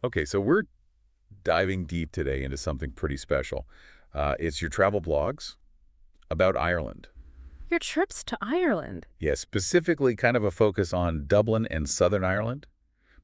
Okay, so we're diving deep today into something pretty special. It's your travel blogs about Ireland. Your trips to Ireland. Yeah, specifically kind of a focus on Dublin and Southern Ireland,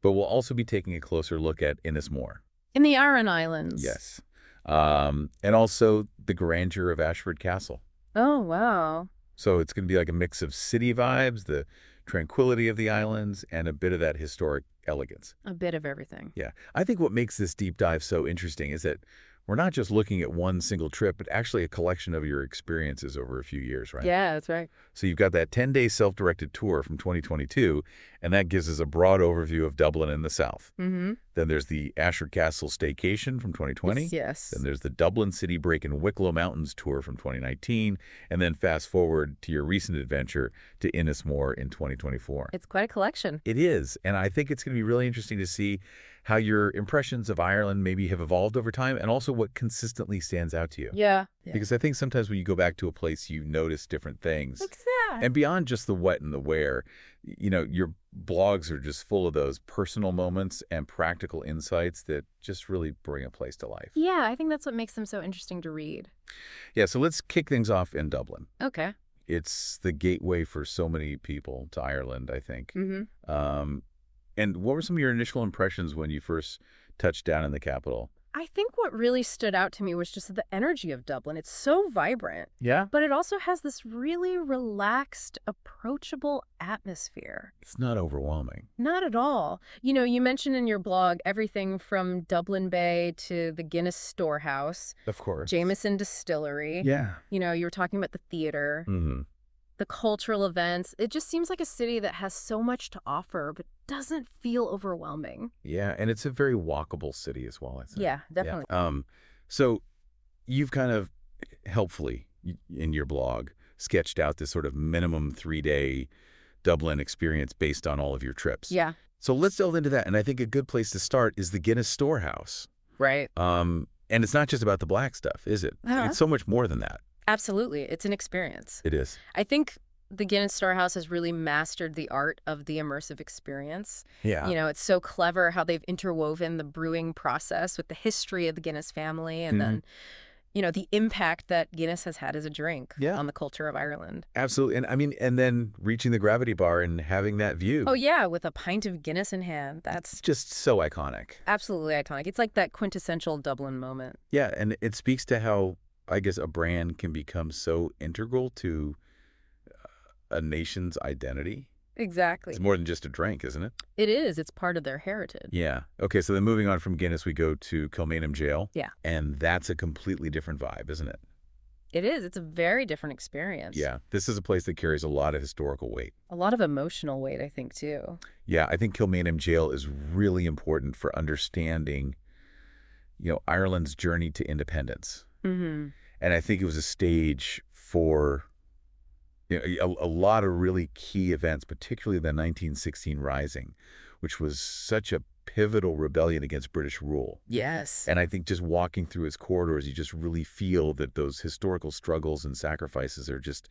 but we'll also be taking a closer look at Innismore. In the Aran Islands. Yes. And also the grandeur of Ashford Castle. Oh, wow. So it's going to be like a mix of city vibes, the tranquility of the islands, and a bit of that historic elegance. A bit of everything. Yeah. I think what makes this deep dive so interesting is that we're not just looking at one single trip, but actually a collection of your experiences over a few years, right? Yeah, that's right. So you've got that 10-day self-directed tour from 2022, and that gives us a broad overview of Dublin in the south. Mm-hmm. Then there's the Ashford Castle Staycation from 2020. Yes. Then there's the Dublin City Break and Wicklow Mountains tour from 2019. And then fast forward to your recent adventure to Innismore in 2024. It's quite a collection. It is. And I think it's going to be really interesting to see how your impressions of Ireland maybe have evolved over time and also what consistently stands out to you. Yeah. Because I think sometimes when you go back to a place, you notice different things. Exactly. And beyond just the what and the where, your blogs are just full of those personal moments and practical insights that just really bring a place to life. Yeah, I think that's what makes them so interesting to read. Yeah, so let's kick things off in Dublin. Okay. It's the gateway for so many people to Ireland, I think. Mm-hmm. And what were some of your initial impressions when you first touched down in the capital? I think what really stood out to me was just the energy of Dublin. It's so vibrant, Yeah? but it also has this really relaxed, approachable atmosphere. It's not overwhelming. Not at all. You mentioned in your blog everything from Dublin Bay to the Guinness Storehouse, Of course. Jameson Distillery. Yeah. You were talking about the theater, Mm-hmm. the cultural events. It just seems like a city that has so much to offer, but doesn't feel overwhelming. Yeah, and it's a very walkable city as well, I think. Yeah, definitely. So you've kind of helpfully in your blog sketched out this sort of minimum 3-day Dublin experience based on all of your trips. Yeah, So let's delve into that. And I think a good place to start is the Guinness Storehouse. right. And it's not just about the black stuff, is it? Uh-huh. It's so much more than that. Absolutely. It's an experience. It is. I think the Guinness Storehouse has really mastered the art of the immersive experience. Yeah. It's so clever how they've interwoven the brewing process with the history of the Guinness family and then, the impact that Guinness has had as a drink Yeah. on the culture of Ireland. Absolutely. And I mean, and then reaching the gravity bar and having that view. Oh, yeah, with a pint of Guinness in hand. That's Just so iconic. absolutely iconic. It's like that quintessential Dublin moment. Yeah, and it speaks to how, I guess, a brand can become so integral to a nation's identity. Exactly. It's more than just a drink, isn't it? It is. It's part of their heritage. Yeah. Okay, so then moving on from Guinness, we go to Kilmainham Jail. Yeah. And that's a completely different vibe, isn't it? It is. It's a very different experience. Yeah. This is a place that carries a lot of historical weight. A lot of emotional weight, I think, too. Yeah, I think Kilmainham Jail is really important for understanding, Ireland's journey to independence. Mm-hmm. And I think it was a stage for a lot of really key events, particularly the 1916 Rising, which was such a pivotal rebellion against British rule. Yes. And I think just walking through its corridors, you just really feel that those historical struggles and sacrifices are just,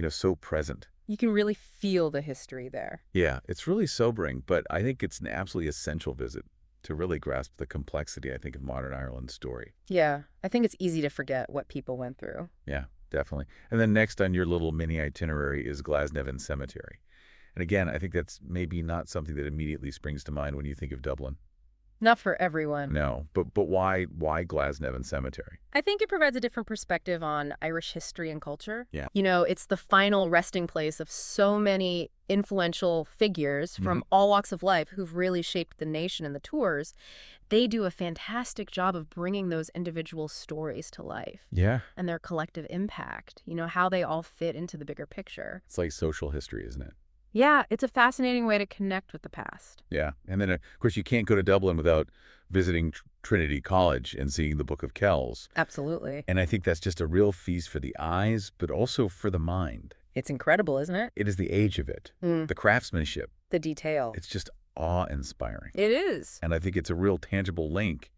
so present. You can really feel the history there. Yeah, it's really sobering, but I think it's an absolutely essential visit to really grasp the complexity, I think, of modern Ireland's story. Yeah. I think it's easy to forget what people went through. Yeah, definitely. And then next on your little mini itinerary is Glasnevin Cemetery. And again, I think that's maybe not something that immediately springs to mind when you think of Dublin. Not for everyone. No, but why Glasnevin Cemetery? I think it provides a different perspective on Irish history and culture. Yeah. It's the final resting place of so many influential figures from all walks of life who've really shaped the nation and the tours. They do a fantastic job of bringing those individual stories to life. Yeah. And their collective impact, how they all fit into the bigger picture. It's like social history, isn't it? Yeah, it's a fascinating way to connect with the past. Yeah. And then, of course, you can't go to Dublin without visiting Trinity College and seeing the Book of Kells. Absolutely. And I think that's just a real feast for the eyes, but also for the mind. It's incredible, isn't it? It is the age of it, the craftsmanship. The detail. It's just awe-inspiring. It is. And I think it's a real tangible link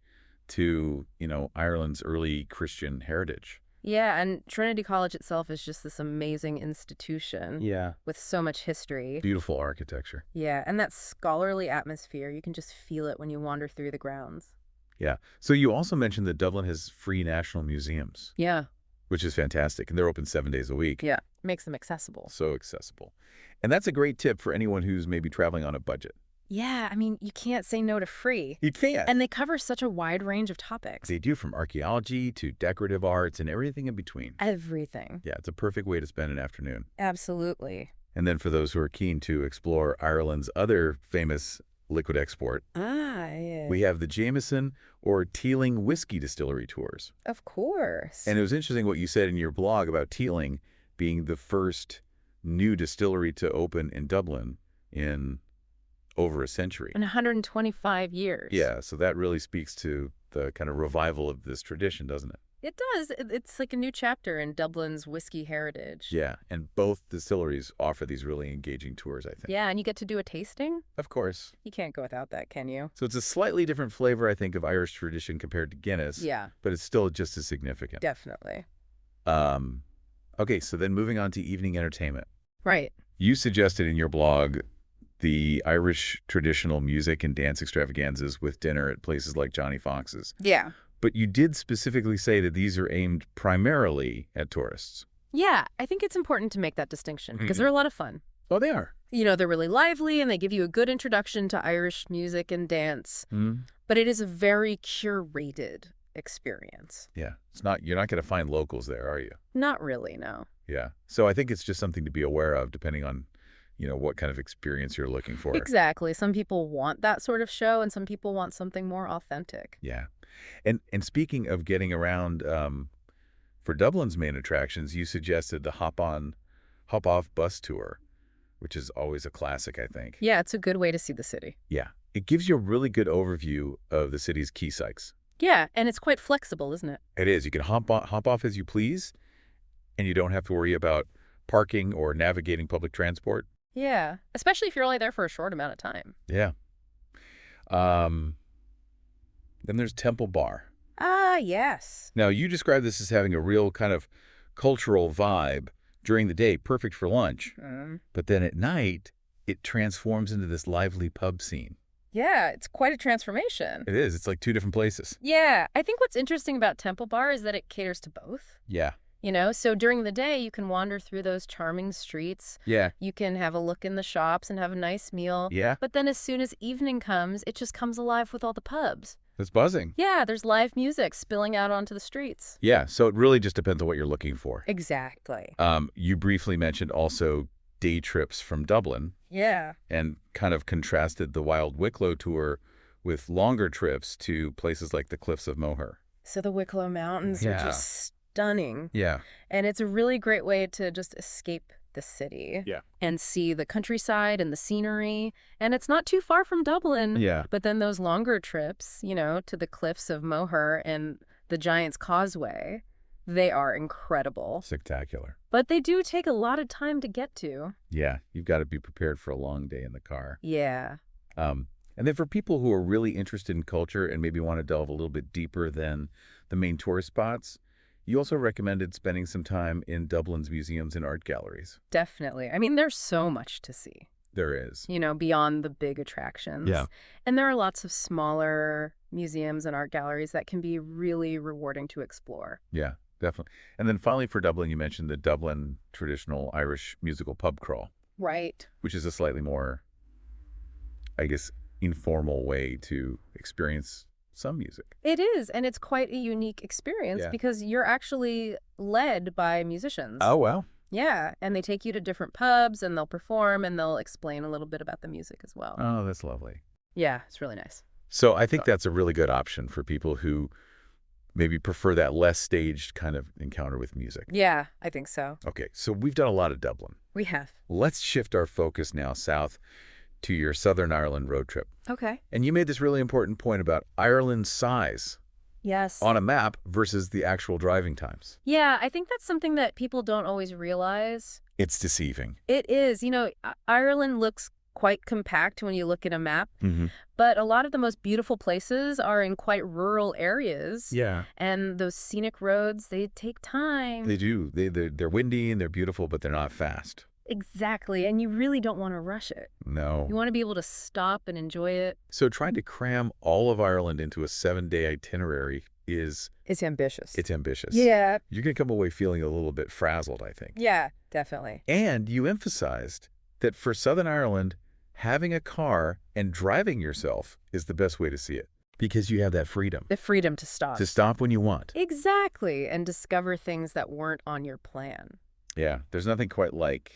to, Ireland's early Christian heritage. Yeah, and Trinity College itself is just this amazing institution Yeah. with so much history. Beautiful architecture. Yeah, and that scholarly atmosphere, you can just feel it when you wander through the grounds. Yeah. So you also mentioned that Dublin has free national museums, Yeah, which is fantastic, and they're open 7 days a week. yeah. Makes them accessible. So accessible. And that's a great tip for anyone who's maybe traveling on a budget. Yeah, I mean, you can't say no to free. You can't. And they cover such a wide range of topics. They do, from archaeology to decorative arts and everything in between. Everything. Yeah, it's a perfect way to spend an afternoon. Absolutely. And then for those who are keen to explore Ireland's other famous liquid export, Yeah. we have the Jameson or Teeling whiskey distillery tours. Of course. And it was interesting what you said in your blog about Teeling being the first new distillery to open in Dublin in over a century. In 125 years. Yeah, so that really speaks to the kind of revival of this tradition, doesn't it? It does. It's like a new chapter in Dublin's whiskey heritage. Yeah, and both distilleries offer these really engaging tours, I think. Yeah, and you get to do a tasting? Of course. You can't go without that, can you? So it's a slightly different flavor, I think, of Irish tradition compared to Guinness. Yeah, But it's still just as significant. definitely. Okay, so then moving on to evening entertainment. Right. You suggested in your blog the Irish traditional music and dance extravaganzas with dinner at places like Johnny Fox's. Yeah. But you did specifically say that these are aimed primarily at tourists. Yeah, I think it's important to make that distinction because Mhm. they're a lot of fun. Oh, they are. You know, they're really lively and they give you a good introduction to Irish music and dance, but it is a very curated experience. Yeah. You're not going to find locals there, are you? Not really, no. Yeah. So I think it's just something to be aware of depending on, what kind of experience you're looking for. Exactly. Some people want that sort of show and some people want something more authentic. Yeah. And speaking of getting around, for Dublin's main attractions, you suggested the hop-off bus tour, which is always a classic, I think. Yeah, it's a good way to see the city. Yeah. It gives you a really good overview of the city's key sites. Yeah, and it's quite flexible, isn't it? It is. You can hop off as you please, and you don't have to worry about parking or navigating public transport. Yeah, especially if you're only there for a short amount of time. Yeah. Then there's Temple Bar. Ah, yes. Now, you describe this as having a real kind of cultural vibe during the day, perfect for lunch. But then at night, it transforms into this lively pub scene. Yeah, it's quite a transformation. It is. It's like two different places. Yeah, I think what's interesting about Temple Bar is that it caters to both. Yeah. So during the day, you can wander through those charming streets. Yeah. You can have a look in the shops and have a nice meal. Yeah. But then as soon as evening comes, it just comes alive with all the pubs. It's buzzing. Yeah, there's live music spilling out onto the streets. Yeah. So it really just depends on what you're looking for. Exactly. You briefly mentioned also day trips from Dublin Yeah. and kind of contrasted the Wild Wicklow tour with longer trips to places like the Cliffs of Moher. So the Wicklow Mountains are Yeah. just stunning. Yeah. And it's a really great way to just escape the city. Yeah. And see the countryside and the scenery. And it's not too far from Dublin. Yeah. But then those longer trips, to the Cliffs of Moher and the Giant's Causeway, they are incredible. Spectacular. But they do take a lot of time to get to. Yeah. You've got to be prepared for a long day in the car. Yeah. And then for people who are really interested in culture and maybe want to delve a little bit deeper than the main tourist spots, you also recommended spending some time in Dublin's museums and art galleries. Definitely. I mean, there's so much to see. There is. Beyond the big attractions. Yeah. And there are lots of smaller museums and art galleries that can be really rewarding to explore. Yeah, definitely. And then finally for Dublin, you mentioned the Dublin traditional Irish musical pub crawl, Right. which is a slightly more, I guess, informal way to experience some music. It is, and it's quite a unique experience Yeah. because you're actually led by musicians. Oh, well. Yeah, and they take you to different pubs and they'll perform and they'll explain a little bit about the music as well. Oh, that's lovely. Yeah, it's really nice. So I think that's a really good option for people who maybe prefer that less staged kind of encounter with music. Yeah, I think so. Okay, so we've done a lot of Dublin. We have. Let's shift our focus now south to your Southern Ireland road trip. Okay. And you made this really important point about Ireland's size Yes. on a map versus the actual driving times. Yeah, I think that's something that people don't always realize. It's deceiving. It is. Ireland looks quite compact when you look at a map. Hmm. But a lot of the most beautiful places are in quite rural areas. Yeah. And those scenic roads, they take time. They do. They're windy and they're beautiful, but they're not fast. Exactly. And you really don't want to rush it. No. You want to be able to stop and enjoy it. So trying to cram all of Ireland into a 7-day itinerary It's ambitious. it's ambitious. Yeah. You're going to come away feeling a little bit frazzled, I think. Yeah, definitely. And you emphasized that for Southern Ireland, having a car and driving yourself is the best way to see it because you have that freedom The freedom to stop. to stop when you want. Exactly. And discover things that weren't on your plan. Yeah, there's nothing quite like,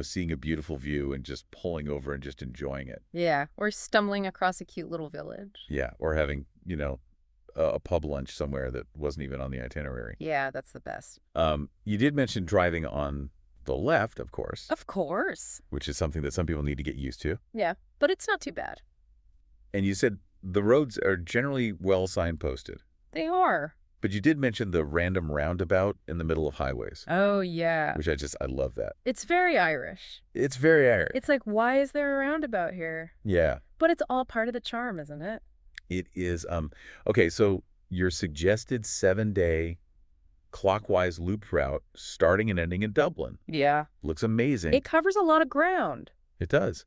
seeing a beautiful view and just pulling over and just enjoying it. Yeah. Or stumbling across a cute little village. Yeah, or having, a pub lunch somewhere that wasn't even on the itinerary. Yeah, that's the best. You did mention driving on the left, of course, Of course. which is something that some people need to get used to. Yeah, but it's not too bad. And you said the roads are generally well signposted. They are. But you did mention the random roundabout in the middle of highways, Oh, yeah. which I love that. It's very Irish. It's very Irish. It's like, why is there a roundabout here? Yeah, But it's all part of the charm, isn't it? it is. Okay, so your suggested 7-day clockwise loop route starting and ending in Dublin Yeah. looks amazing. It covers a lot of ground. It does.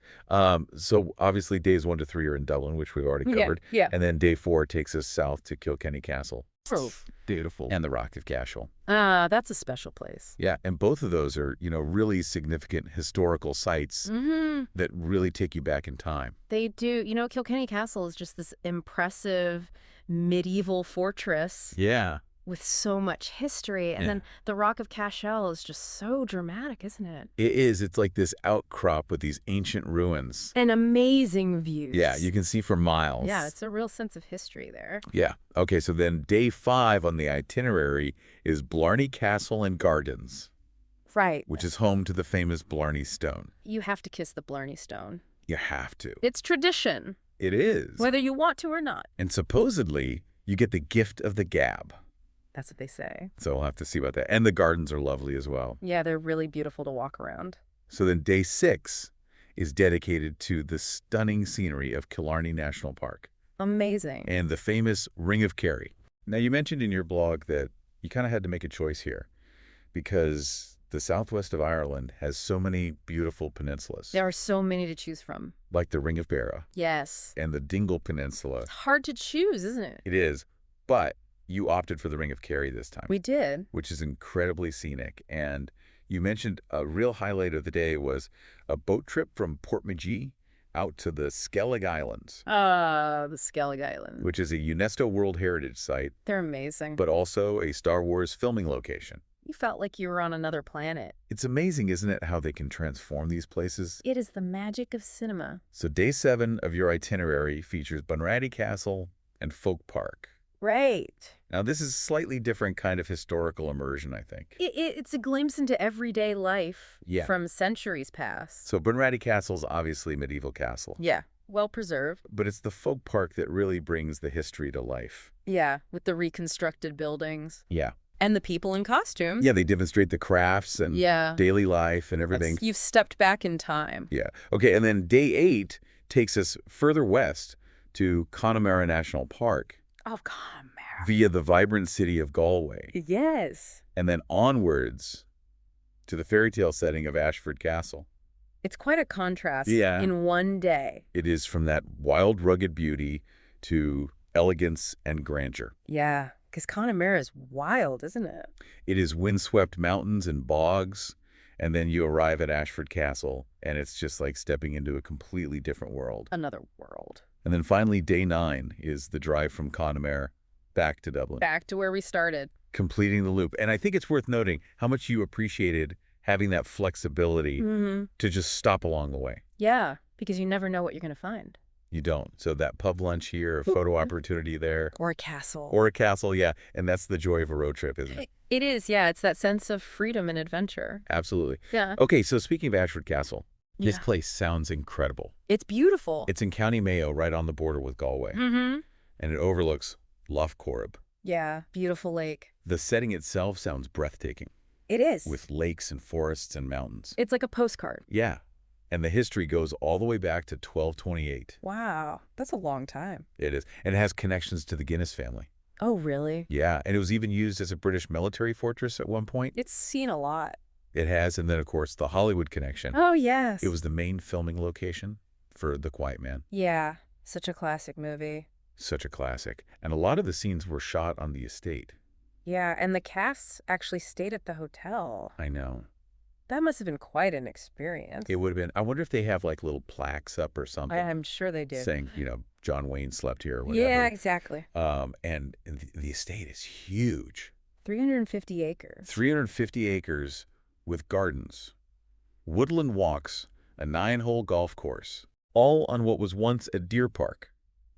So obviously days 1 to 3 are in Dublin, which we've already covered. Yeah. And then day 4 takes us south to Kilkenny Castle. Oh, Beautiful. And the Rock of Cashel. that's a special place. Yeah, and both of those are, really significant historical sites Mm-hmm. that really take you back in time. They do. Kilkenny Castle is just this impressive medieval fortress Yeah. with so much history. And Yeah. then the Rock of Cashel is just so dramatic, isn't it? It is. It's like this outcrop with these ancient ruins. And amazing views. Yeah, you can see for miles. Yeah, it's a real sense of history there. Yeah. Okay, so then day 5 on the itinerary is Blarney Castle and Gardens, Right. which is home to the famous Blarney Stone. You have to kiss the Blarney Stone. You have to. It's tradition, It is. whether you want to or not. And supposedly, you get the gift of the gab. That's what they say. So we'll have to see about that. And the gardens are lovely as well. Yeah, they're really beautiful to walk around. So then day 6 is dedicated to the stunning scenery of Killarney National Park Amazing. and the famous Ring of Kerry. Now, you mentioned in your blog that you kind of had to make a choice here because the southwest of Ireland has so many beautiful peninsulas, There are so many to choose from. like the Ring of Beara Yes. and the Dingle Peninsula. It's hard to choose, isn't it? It is, but you opted for the Ring of Kerry this time, We did. which is incredibly scenic. And you mentioned a real highlight of the day was a boat trip from Portmagee out to the Skellig Islands, The Skellig Islands. which is a UNESCO World Heritage Site, They're amazing. but also a Star Wars filming location. You felt like you were on another planet. It's amazing, isn't it, how they can transform these places? It is the magic of cinema. So day 7 of your itinerary features Bunratty Castle and Folk Park. Right. Now, this is a slightly different kind of historical immersion, I think. It's a glimpse into everyday life Yeah. from centuries past. So Bunratty Castle's obviously a medieval castle, Yeah. Well preserved. but it's the folk park that really brings the history to life. Yeah. With the reconstructed buildings. Yeah. And the people in costume. Yeah, they demonstrate the crafts and Yeah. daily life and everything. You've stepped back in time. Yeah. Okay, and then day 8 takes us further west to Connemara National Park Oh, Connemara. via the vibrant city of Galway, Yes. and then onwards to the fairy tale setting of Ashford Castle. It's quite a contrast Yeah. in one day. It is from that wild, rugged beauty to elegance and grandeur. Yeah. Because Connemara is wild, isn't it? It is windswept mountains and bogs, and then you arrive at Ashford Castle, and it's just like stepping into a completely different world. Another world. And then finally, day 9 is the drive from Connemara back to Dublin, Back to where we started. completing the loop. And I think it's worth noting how much you appreciated having that flexibility Mm-hmm. to just stop along the way. Yeah. Because you never know what you're going to find. You don't. So that pub lunch here, a photo opportunity there, Or a castle. or a castle, yeah. And that's the joy of a road trip, isn't it? It is, yeah. It's that sense of freedom and adventure. Absolutely. Yeah. Okay, so speaking of Ashford Castle, this Yeah. place sounds incredible. It's beautiful. It's in County Mayo, right on the border with Galway, Mm-hmm. and it overlooks Lough Corrib. Yeah. Beautiful lake. The setting itself sounds breathtaking, It is. with lakes and forests and mountains. It's like a postcard. Yeah. And the history goes all the way back to 1228. Wow, that's a long time. It is. And it has connections to the Guinness family. Oh, really? Yeah, and it was even used as a British military fortress at one point. It's seen a lot. It has, and then, of course, the Hollywood connection. Oh, yes. It was the main filming location for The Quiet Man. Yeah, such a classic movie. Such a classic. And a lot of the scenes were shot on the estate. Yeah, and the cast actually stayed at the hotel. I know. That must have been quite an experience. It would have been. I wonder if they have like little plaques up or something I'm sure they did. saying, John Wayne slept here or whatever. Yeah, exactly. And the estate is huge. 350 acres. 350 acres with gardens, woodland walks, a 9-hole golf course, all on what was once a deer park.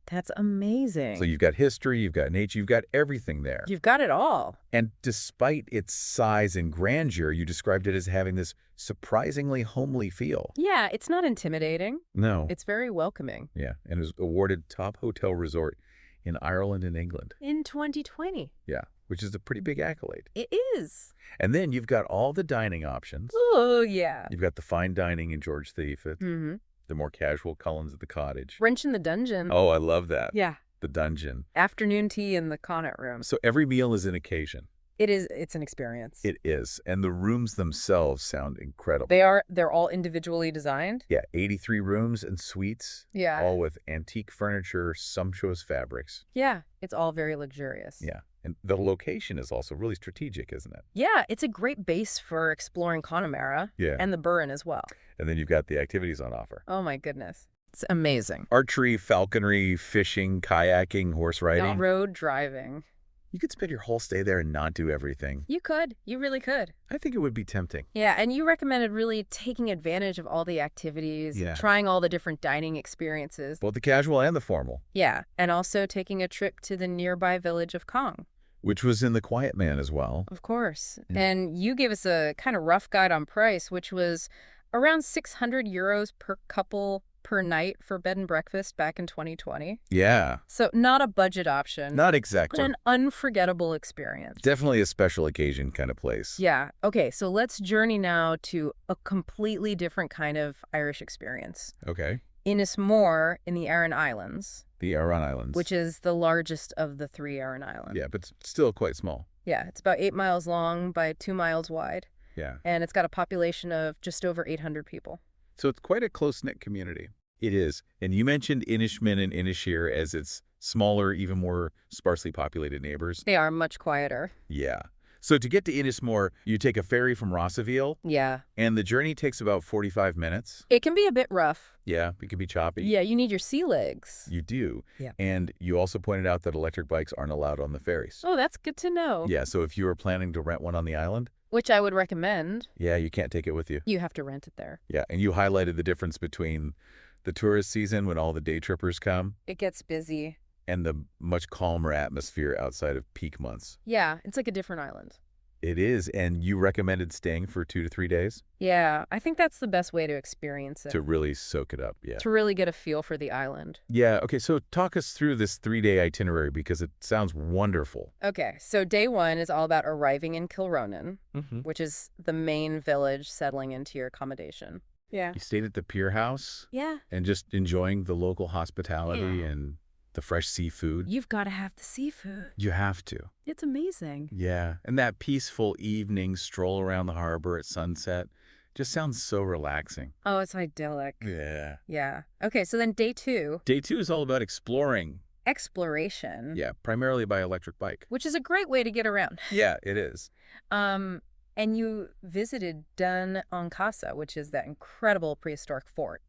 That's amazing. So you've got history, you've got nature, you've got everything there. You've got it all. And despite its size and grandeur, you described it as having this surprisingly homely feel. Yeah, it's not intimidating. No. It's very welcoming. Yeah, and it was awarded top hotel resort in Ireland and England. In 2020. Yeah, which is a pretty big accolade. It is. And then you've got all the dining options. Oh, yeah. You've got the fine dining in George V, Mm-hmm. the more casual Cullens at the cottage. Wrench in the dungeon. Oh, I love that. Yeah. The dungeon. Afternoon tea in the Connaught room. So every meal is an occasion. It's an experience. It is. And the rooms themselves sound incredible. They're all individually designed. Yeah, 83 rooms and suites. Yeah. All with antique furniture, sumptuous fabrics. Yeah, it's all very luxurious. Yeah. And the location is also really strategic, isn't it? Yeah, it's a great base for exploring Connemara. Yeah. And the Burren as well. And then you've got the activities on offer. Oh, my goodness. It's amazing. Archery, falconry, fishing, kayaking, horse riding. Road driving. You could spend your whole stay there and not do everything. You could. You really could. I think it would be tempting. Yeah, and you recommended really taking advantage of all the activities, Yeah. trying all the different dining experiences. Both the casual and the formal. Yeah, and also taking a trip to the nearby village of Kong. Which was in The Quiet Man as well. Of course. Yeah. And you gave us a kind of rough guide on price, which was around 600 euros per couple per night for bed and breakfast back in 2020. Yeah. So not a budget option, Not but exactly. an unforgettable experience. Definitely a special occasion kind of place. Yeah. Okay, so let's journey now to a completely different kind of Irish experience. Okay. Innismore in the Aran Islands, The Aran Islands. which is the largest of the 3 Aran Islands. Yeah, but still quite small. Yeah, it's about 8 miles long by 2 miles wide, Yeah. and it's got a population of just over 800 people. So it's quite a close-knit community. It is. And you mentioned Inishmin and Inisheer as its smaller, even more sparsely populated neighbors. They are much quieter. Yeah. So to get to Innismore, you take a ferry from Rossaville, Yeah. and the journey takes about 45 minutes. It can be a bit rough. Yeah, it can be choppy. Yeah, you need your sea legs. You do. Yeah. And you also pointed out that electric bikes aren't allowed on the ferries. Oh, that's good to know. Yeah, so if you were planning to rent one on the island, Which I would recommend. yeah, you can't take it with you. You have to rent it there. Yeah, and you highlighted the difference between the tourist season when all the day trippers come It gets busy. and the much calmer atmosphere outside of peak months. Yeah, it's like a different island. It is, and you recommended staying for 2 to 3 days Yeah, I think that's the best way to experience it. to really soak it up. Yeah. To really get a feel for the island. Yeah, okay, so talk us through this 3-day itinerary because it sounds wonderful. Okay, so day 1 is all about arriving in Kilronan, Mm-hmm. which is the main village settling into your accommodation. Yeah. You stayed at the Pier House Yeah. and just enjoying the local hospitality Yeah. and the fresh seafood. You've got to have the seafood. You have to. It's amazing. Yeah, and that peaceful evening stroll around the harbor at sunset just sounds so relaxing. Oh, it's idyllic. Yeah. Yeah. Okay, so then day 2, Day 2 is all about exploring. exploration. Yeah, primarily by electric bike. Which is a great way to get around. Yeah, it is. And you visited Dun on Casa, which is that incredible prehistoric fort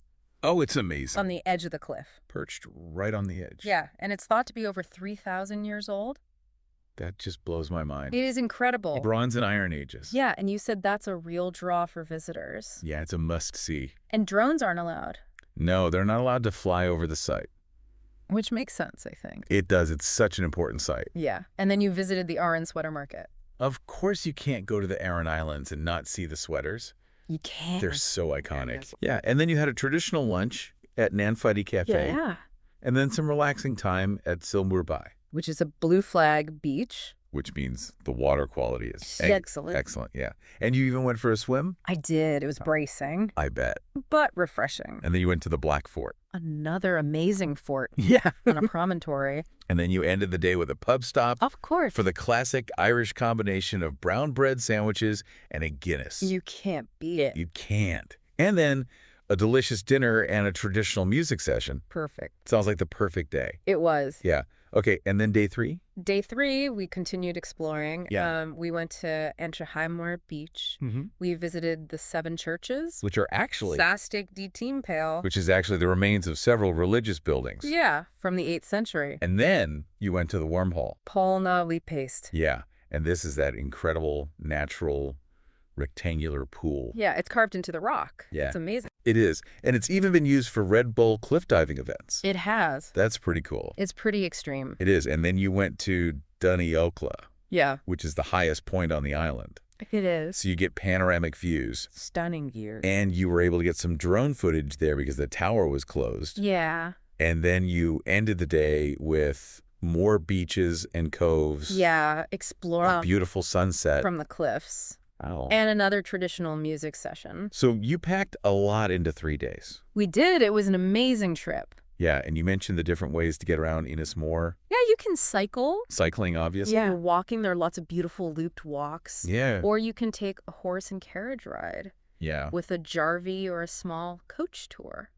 Oh, it's amazing. on the edge of the cliff. Perched right on the edge. Yeah, and it's thought to be over 3,000 years old. That just blows my mind. It is incredible. Bronze and Iron Ages. Yeah, and you said that's a real draw for visitors. Yeah, it's a must-see. And drones aren't allowed, No, they're not allowed to fly over the site. which makes sense, I think. It does. It's such an important site. Yeah, and then you visited the Aran Sweater Market. Of course you can't go to the Aran Islands and not see the sweaters. You can't. They're so iconic. Yes. Yeah, and then you had a traditional lunch at Nanfuddy Cafe. Yeah, And then some relaxing time at Silmur Bay. which is a blue flag beach which means the water quality is Excellent. excellent, yeah. And you even went for a swim? I did. It was bracing, I bet. but refreshing. And then you went to the Black Fort. Another amazing fort Yeah. on a promontory. And then you ended the day with a pub stop Of course. for the classic Irish combination of brown bread sandwiches and a Guinness. You can't beat it. You can't. And then a delicious dinner and a traditional music session. Perfect. Sounds like the perfect day. It was. Yeah. Okay, and then day 3? Day 3, we continued exploring. Yeah. We went to Entraheimore Beach. Mm-hmm. We visited the 7 churches. Which are actually... Sastic di Timpale. Which is actually the remains of several religious buildings. Yeah, from the 8th century. And then you went to the wormhole. Polna Paste. Yeah, and this is that incredible, natural, rectangular pool. Yeah, it's carved into the rock. Yeah. It's amazing. It is. And it's even been used for Red Bull cliff diving events. It has. That's pretty cool. It's pretty extreme. It is. And then you went to Duniochla, Yeah. which is the highest point on the island. It is. So you get panoramic views. Stunning views. And you were able to get some drone footage there because the tower was closed. Yeah. And then you ended the day with more beaches and coves. Yeah, explore A beautiful sunset. from the cliffs. Wow. And another traditional music session. So you packed a lot into 3 days. We did. It was an amazing trip. Yeah, and you mentioned the different ways to get around Innismore. Yeah, you can cycle. Cycling, obviously. Yeah. You're walking. There are lots of beautiful looped walks. Yeah. Or you can take a horse and carriage ride Yeah. with a Jarvie or a small coach tour.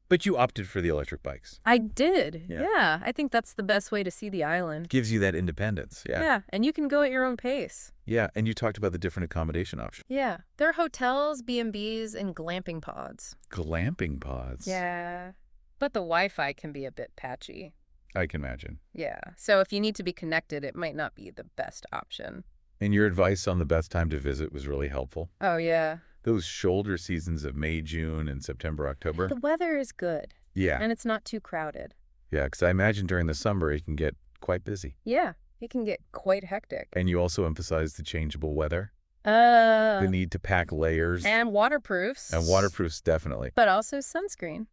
But you opted for the electric bikes. I did. Yeah. Yeah. I think that's the best way to see the island. Gives you that independence. Yeah. Yeah. And you can go at your own pace. Yeah, and you talked about the different accommodation options. Yeah. There are hotels, B&Bs, and glamping pods. Glamping pods. Yeah. But the Wi-Fi can be a bit patchy. I can imagine. Yeah. So if you need to be connected, it might not be the best option. And your advice on the best time to visit was really helpful. Oh, yeah. Those shoulder seasons of May, June, and September, October. The weather is good. Yeah. And it's not too crowded. Yeah, because I imagine during the summer it can get quite busy. Yeah. It can get quite hectic. And you also emphasized the changeable weather, the need to pack layers. And waterproofs. And waterproofs, definitely. But also sunscreen.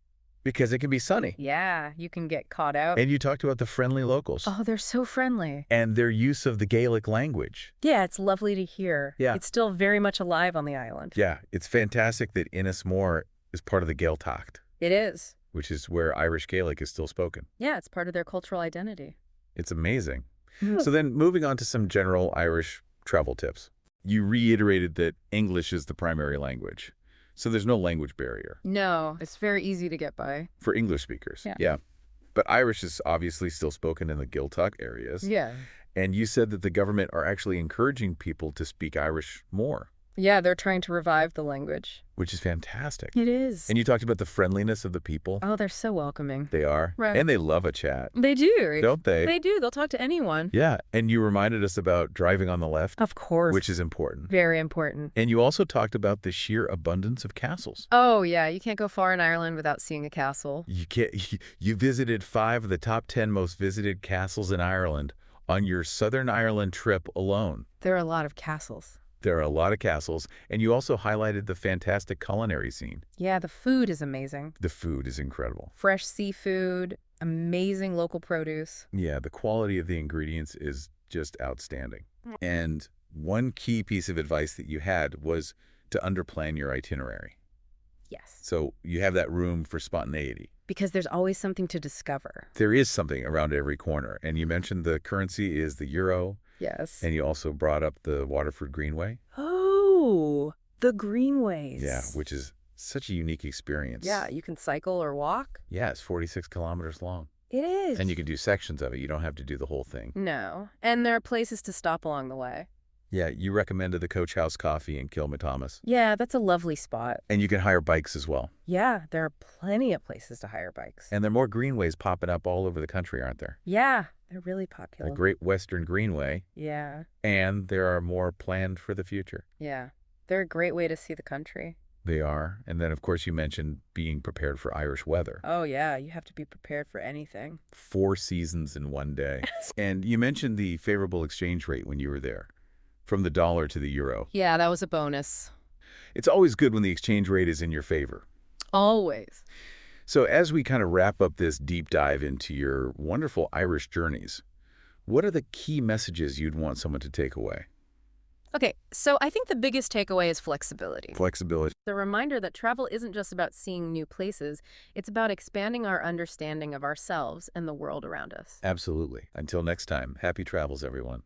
Because it can be sunny. Yeah, you can get caught out. And you talked about the friendly locals. Oh, they're so friendly. And their use of the Gaelic language. Yeah, it's lovely to hear. Yeah. It's still very much alive on the island. Yeah, it's fantastic that Innismore is part of the Gaeltacht, It is. which is where Irish Gaelic is still spoken. Yeah, it's part of their cultural identity. It's amazing. So then moving on to some general Irish travel tips. You reiterated that English is the primary language. So there's no language barrier No, it's very easy to get by. for English speakers. Yeah. But Irish is obviously still spoken in the Gaeltacht areas. Yeah. And you said that the government are actually encouraging people to speak Irish more, Yeah, they're trying to revive the language. which is fantastic. It is. And you talked about the friendliness of the people. Oh, they're so welcoming. They are. Right. And they love a chat, They do. don't they? They do. They'll talk to anyone. Yeah. And you reminded us about driving on the left, Of course. which is important. Very important. And you also talked about the sheer abundance of castles. Oh, yeah. You can't go far in Ireland without seeing a castle. You can't, you visited 5 of the top 10 most visited castles in Ireland on your Southern Ireland trip alone. There are a lot of castles. There are a lot of castles, and you also highlighted the fantastic culinary scene. Yeah, the food is amazing. The food is incredible. Fresh seafood, amazing local produce. Yeah, the quality of the ingredients is just outstanding. And one key piece of advice that you had was to underplan your itinerary. Yes. So you have that room for spontaneity. Because there's always something to discover. There is something around every corner. And you mentioned the currency is the euro, Yes. and you also brought up the Waterford Greenway. Oh, the greenways. Yeah, which is such a unique experience. Yeah, you can cycle or walk. Yeah, it's 46 kilometers long. It is. And you can do sections of it. You don't have to do the whole thing. No. And there are places to stop along the way. Yeah, you recommended the Coach House Coffee in Kilmatamas. Yeah, that's a lovely spot. And you can hire bikes as well. Yeah, there are plenty of places to hire bikes. And there are more greenways popping up all over the country, aren't there? Yeah, they're really The popular. Great Western Greenway, Yeah, and there are more planned for the future. yeah. They're a great way to see the country. They are. And then, of course, you mentioned being prepared for Irish weather. Oh, yeah, you have to be prepared for anything. 4 seasons in one day. And you mentioned the favorable exchange rate when you were there, from the dollar to the euro. Yeah, that was a bonus. It's always good when the exchange rate is in your favor. Always. So as we kind of wrap up this deep dive into your wonderful Irish journeys, What are the key messages you'd want someone to take away? Okay, so I think the biggest takeaway is flexibility. Flexibility. The reminder that travel isn't just about seeing new places, it's about expanding our understanding of ourselves and the world around us. Absolutely. Until next time, happy travels, everyone.